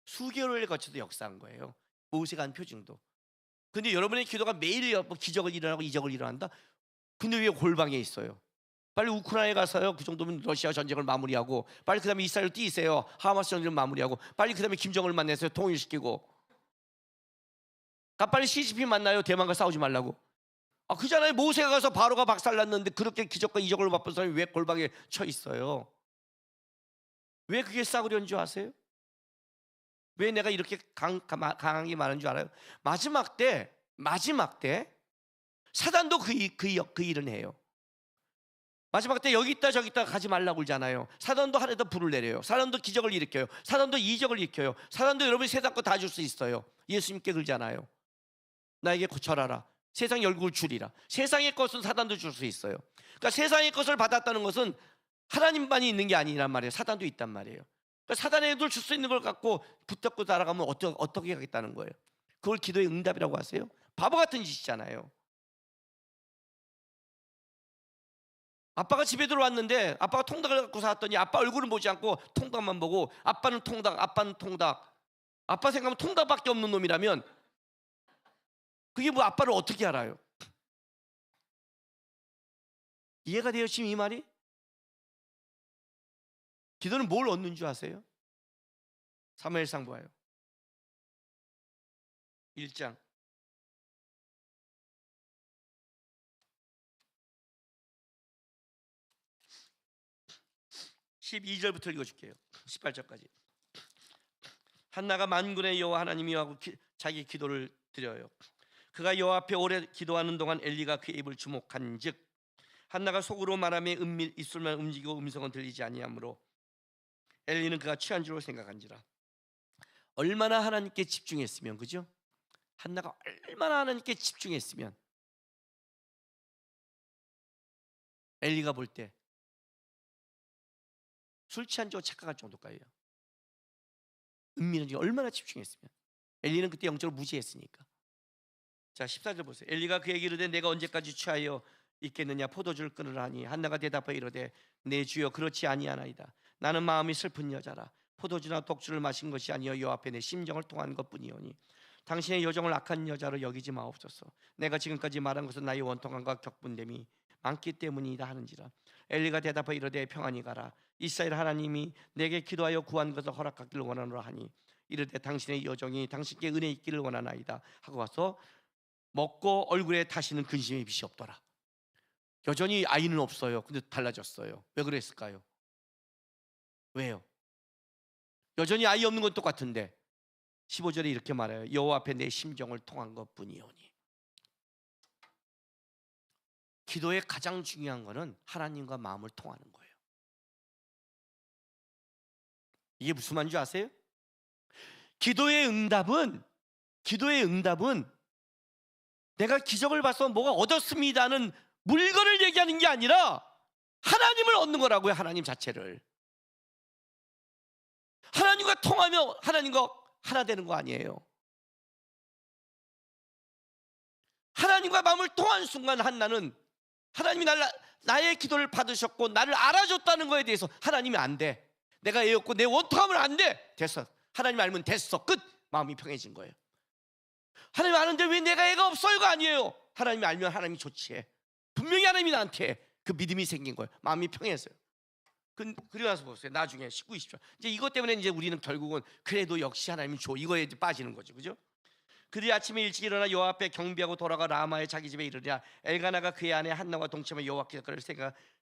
수개월을 거쳐서 역사한 거예요. 모세가 한 표징도. 근데 여러분의 기도가 매일 기적을 일어나고 이적을 일어난다? 근데 왜 골방에 있어요? 빨리 우크라이나에 가서요. 그 정도면 러시아 전쟁을 마무리하고, 빨리 그 다음에 이스라엘 뛰세요. 하마스 전쟁을 마무리하고, 빨리 그 다음에 김정은을 만나서 통일시키고, 빨리 시진핑 만나요. 대만과 싸우지 말라고. 그잖아요. 모세가 가서 바로가 박살났는데 그렇게 기적과 이적을 맛본 사람이 왜 골방에 처 있어요? 왜 그게 싸구려인 줄 아세요? 왜 내가 이렇게 강하게 말하는 줄 알아요? 마지막 때 사단도 그 일은 해요. 마지막 때 여기 있다 저기 있다 가지 말라고 그러잖아요. 사단도 하늘에다 불을 내려요. 사단도 기적을 일으켜요. 사단도 이적을 일으켜요. 사단도 여러분이 세상 거 다 줄 수 있어요. 예수님께 그러잖아요. 나에게 고쳐라라. 세상의 얼굴을 주리라. 세상의 것은 사단도 줄 수 있어요. 그러니까 세상의 것을 받았다는 것은 하나님만이 있는 게 아니란 말이에요. 사단도 있단 말이에요. 그러니까 사단의 애들 줄 수 있는 걸 갖고 붙잡고 따라가면 어떻게 하겠다는 거예요? 그걸 기도의 응답이라고 하세요? 바보 같은 짓이잖아요. 아빠가 집에 들어왔는데 아빠가 통닭을 갖고 사왔더니 아빠 얼굴은 보지 않고 통닭만 보고 아빠는 통닭. 아빠 생각하면 통닭밖에 없는 놈이라면 그게 뭐 아빠를 어떻게 알아요? 이해가 돼요 지금 이 말이? 기도는 뭘 얻는 줄 아세요? 사무엘상 봐요. 1장 12절부터 읽어줄게요. 18절까지. 한나가 만군의 여호와 하나님이하고 자기 기도를 드려요. 그가 여호와 앞에 오래 기도하는 동안 엘리가 그의 입을 주목한즉 한나가 속으로 말하며 입술만 움직이고 음성은 들리지 아니하므로 엘리는 그가 취한 줄로 생각한지라. 얼마나 하나님께 집중했으면, 그죠? 한나가 얼마나 하나님께 집중했으면 엘리가 볼 때 술 취한 줄 착각할 정도까지요. 은밀한 중에 얼마나 집중했으면. 엘리는 그때 영적으로 무지했으니까. 자 14절 보세요. 엘리가 그에게 이르되 내가 언제까지 취하여 있겠느냐? 포도주를 끊으라 하니 한나가 대답하여 이르되 내 주여 그렇지 아니하나이다. 나는 마음이 슬픈 여자라. 포도주나 독주를 마신 것이 아니여 여호와 앞에 내 심정을 통한 것뿐이오니 당신의 여정을 악한 여자로 여기지 마옵소서. 내가 지금까지 말한 것은 나의 원통함과 격분됨이 많기 때문이다 하는지라. 엘리가 대답하여 이르되 평안히 가라. 이스라엘 하나님이 내게 기도하여 구한 것을 허락하기를 원하노라 하니 이르되 당신의 여정이 당신께 은혜 있기를 원하나이다 하고 와서 먹고 얼굴에 다시는 근심의 빛이 없더라. 여전히 아이는 없어요. 근데 달라졌어요. 왜 그랬을까요? 왜요? 여전히 아이 없는 건 똑같은데 15절에 이렇게 말해요. 여호와 앞에 내 심정을 통한 것뿐이오니. 기도의 가장 중요한 것은 하나님과 마음을 통하는 거예요. 이게 무슨 말인 줄 아세요? 기도의 응답은 내가 기적을 봐서 뭐가 얻었습니다는 물건을 얘기하는 게 아니라 하나님을 얻는 거라고요. 하나님 자체를. 하나님과 통하며 하나님과 하나 되는 거 아니에요. 하나님과 마음을 통한 순간 한나는 하나님이 나의 기도를 받으셨고 나를 알아줬다는 거에 대해서 하나님이 안 돼, 내가 애 없고 내 원통하면 안 돼, 됐어, 하나님 알면 됐어, 끝. 마음이 평해진 거예요. 하나님 아는데 왜 내가 애가 없어요가 아니에요. 하나님이 알면 하나님이 조치해. 분명히 하나님이 나한테 그 믿음이 생긴 거예요. 마음이 평해서요. 그리고 나서 보세요. 나중에 19, 20절. 이제 이것 때문에 이제 우리는 결국은 그래도 역시 하나님이 줘, 이거에 이제 빠지는 거죠. 그죠? 그들이 아침에 일찍 일어나 여호와 앞에 경비하고 돌아가 라마의 자기 집에 이르랴. 엘가나가 그의 아내 한나와 동침하여 여호와께서 그를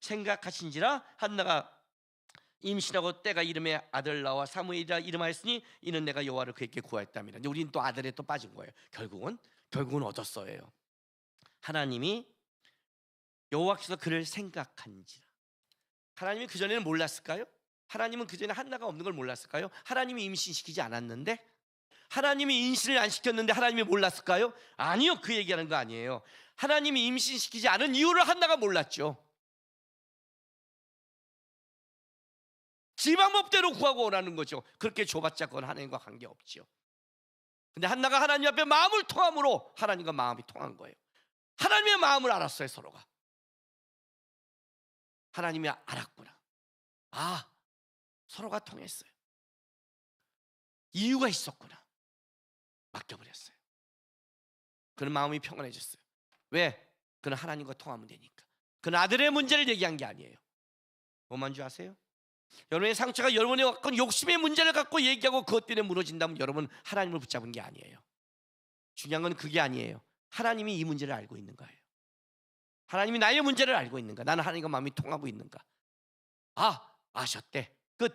생각하신지라. 한나가 임신하고 때가 이름에 아들 나와 사무엘이라 이름하였으니 이는 내가 여호와를 그에게 구하였답니다. 이제 우리는 또 아들에 또 빠진 거예요. 결국은 얻었어요. 하나님이 여호와께서 그를 생각한지라. 하나님이 그전에는 몰랐을까요? 하나님은 그전에 한나가 없는 걸 몰랐을까요? 하나님이 임신시키지 않았는데, 하나님이 임신을 안 시켰는데 하나님이 몰랐을까요? 아니요, 그 얘기하는 거 아니에요. 하나님이 임신시키지 않은 이유를 한나가 몰랐죠. 지 방법대로 구하고 원하는 거죠. 그렇게 줘봤자 그건 하나님과 관계없죠. 근데 한나가 하나님 앞에 마음을 통함으로 하나님과 마음이 통한 거예요. 하나님의 마음을 알았어요. 서로가 하나님이 알았구나. 아, 서로가 통했어요. 이유가 있었구나. 맡겨버렸어요. 그는 마음이 평안해졌어요. 왜? 그는 하나님과 통하면 되니까. 그는 아들의 문제를 얘기한 게 아니에요. 뭐만 줄 아세요? 여러분의 상처가 여러분의 어떤 욕심의 문제를 갖고 얘기하고 그것 때문에 무너진다면 여러분 하나님을 붙잡은 게 아니에요. 중요한 건 그게 아니에요. 하나님이 이 문제를 알고 있는가예요. 하나님이 나의 문제를 알고 있는가? 나는 하나님과 마음이 통하고 있는가? 아셨대. 끝.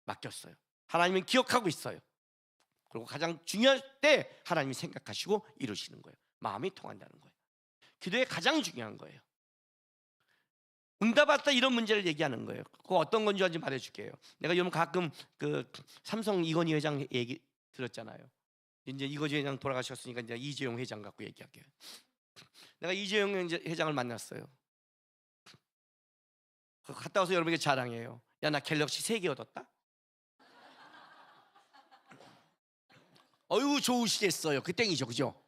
맡겼어요. 하나님은 기억하고 있어요. 그리고 가장 중요할 때 하나님이 생각하시고 이루시는 거예요. 마음이 통한다는 거예요. 기도에 가장 중요한 거예요. 응답받다 이런 문제를 얘기하는 거예요. 그거 어떤 건지 한번 말해줄게요. 내가 여러분 가끔 그 삼성 이건희 회장 얘기 들었잖아요. 이제 이건희 회장 돌아가셨으니까 이제 이재용 회장 갖고 얘기할게요. 내가 이재용 회장을 만났어요. 갔다 와서 여러분에게 자랑해요. 야, 나 갤럭시 3개 얻었다. 어유 좋으시겠어요. 그 땡이죠, 그죠?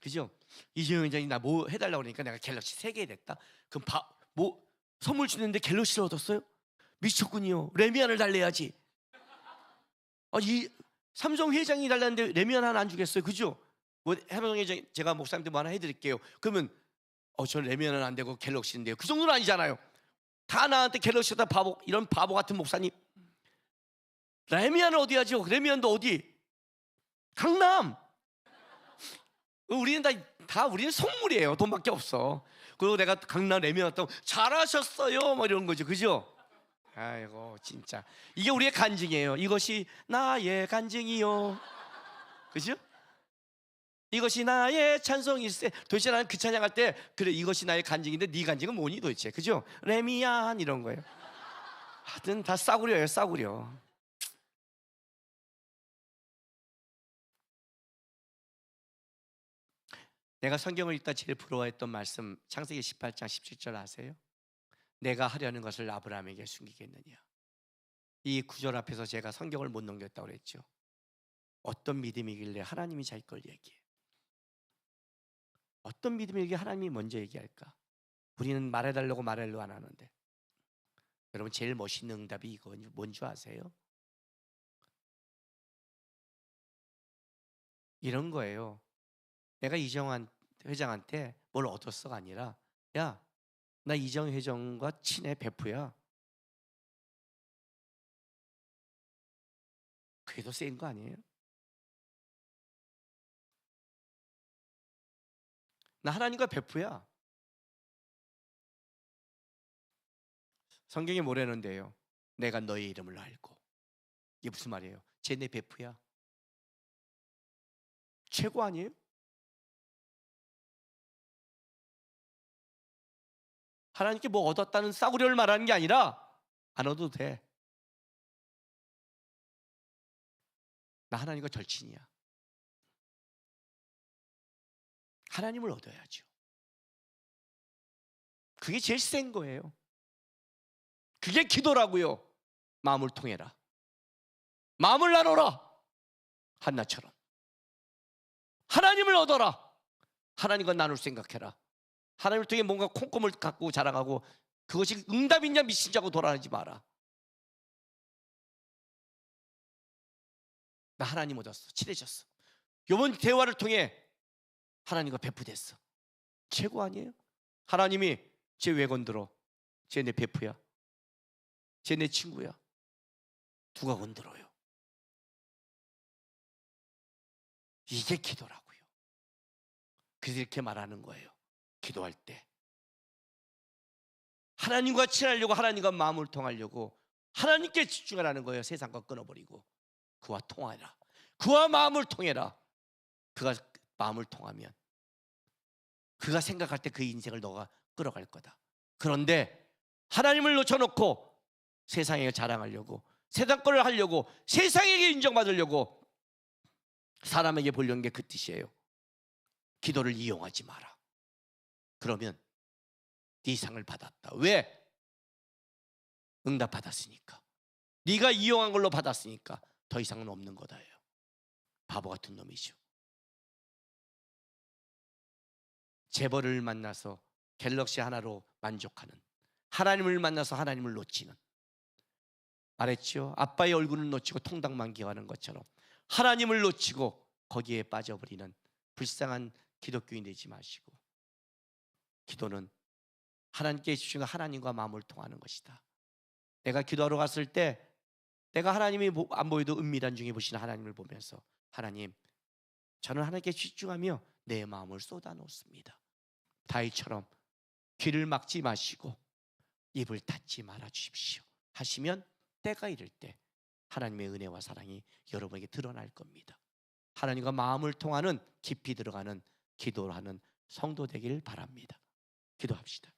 그죠? 이재용 회장이 나 뭐 해달라고 그러니까 내가 갤럭시 3개 됐다. 그럼 뭐 선물 주는데 갤럭시를 얻었어요? 미쳤군요. 레미안을 달래야지. 이 삼성 회장이 달랐는데 레미안 하나 안 주겠어요, 그죠? 뭐 삼성 회장 제가 목사님한테 뭐 하나 해드릴게요. 그러면 저 레미안은 안 되고 갤럭시인데요. 그 정도는 아니잖아요. 다 나한테 갤럭시다 바보, 이런 바보 같은 목사님. 레미안을 어디 하죠? 레미안도 어디? 강남. 우리는 다 우리는 속물이에요. 돈밖에 없어. 그리고 내가 강남 레미안 왔다고 잘하셨어요 뭐 이런 거죠, 그죠? 아이고 진짜 이게 우리의 간증이에요. 이것이 나의 간증이요, 그죠? 이것이 나의 찬송일세. 도대체 나는 그 찬양할 때 그래, 이것이 나의 간증인데 네 간증은 뭐니 도대체, 그죠? 레미안 이런 거예요. 하여튼 다 싸구려예요, 싸구려. 내가 성경을 읽다 제일 부러워했던 말씀 창세기 18장 17절 아세요? 내가 하려는 것을 아브라함에게 숨기겠느냐. 이 구절 앞에서 제가 성경을 못 넘겼다고 그랬죠. 어떤 믿음이길래 하나님이 자기 걸 얘기해? 어떤 믿음이길래 하나님이 먼저 얘기할까? 우리는 말해달라고 말하려고 안 하는데. 여러분 제일 멋있는 응답이 이거 뭔지 아세요? 이런 거예요. 내가 이정환 회장한테 뭘 얻었어가 아니라, 야, 나 이정 회장과 친해, 베프야. 그게 더 센 거 아니에요? 나 하나님과 베프야. 성경이 뭐라는데요? 내가 너의 이름을 알고. 이게 무슨 말이에요? 쟤 내 베프야. 최고 아니에요? 하나님께 뭐 얻었다는 싸구려를 말하는 게 아니라 안 얻어도 돼. 나 하나님과 절친이야. 하나님을 얻어야죠. 그게 제일 센 거예요. 그게 기도라고요. 마음을 통해라. 마음을 나눠라. 한나처럼 하나님을 얻어라. 하나님과 나눌 생각해라. 하나님을 통해 뭔가 콩고물 갖고 자랑하고 그것이 응답이냐 미신자고 돌아다니지 마라. 나 하나님 얻었어. 친해졌어. 이번 대화를 통해 하나님과 배프됐어. 최고 아니에요? 하나님이 쟤 왜 건들어? 쟤 내 베프야. 쟤 내 친구야. 누가 건들어요? 이게 기도라고요. 그래서 이렇게 말하는 거예요. 기도할 때 하나님과 친하려고, 하나님과 마음을 통하려고 하나님께 집중하라는 거예요. 세상과 끊어버리고 그와 통하라. 그와 마음을 통해라. 그가 마음을 통하면 그가 생각할 때 그 인생을 너가 끌어갈 거다. 그런데 하나님을 놓쳐놓고 세상에 자랑하려고, 세상 거를 하려고, 세상에게 인정받으려고 사람에게 보려는 게 그 뜻이에요. 기도를 이용하지 마라. 그러면 네 상을 받았다. 왜? 응답받았으니까. 네가 이용한 걸로 받았으니까 더 이상은 없는 거다예요. 바보 같은 놈이죠. 재벌을 만나서 갤럭시 하나로 만족하는, 하나님을 만나서 하나님을 놓치는, 말했죠. 아빠의 얼굴을 놓치고 통닭만 기어가는 것처럼 하나님을 놓치고 거기에 빠져버리는 불쌍한 기독교인 되지 마시고, 기도는 하나님께 집중하고 하나님과 마음을 통하는 것이다. 내가 기도하러 갔을 때 내가 하나님이 안 보여도 은밀한 중에 보시는 하나님을 보면서, 하나님, 저는 하나님께 집중하며 내 마음을 쏟아놓습니다. 다윗처럼 귀를 막지 마시고 입을 닫지 말아 주십시오 하시면 때가 이를 때 하나님의 은혜와 사랑이 여러분에게 드러날 겁니다. 하나님과 마음을 통하는 깊이 들어가는 기도를 하는 성도 되길 바랍니다. 기도합시다.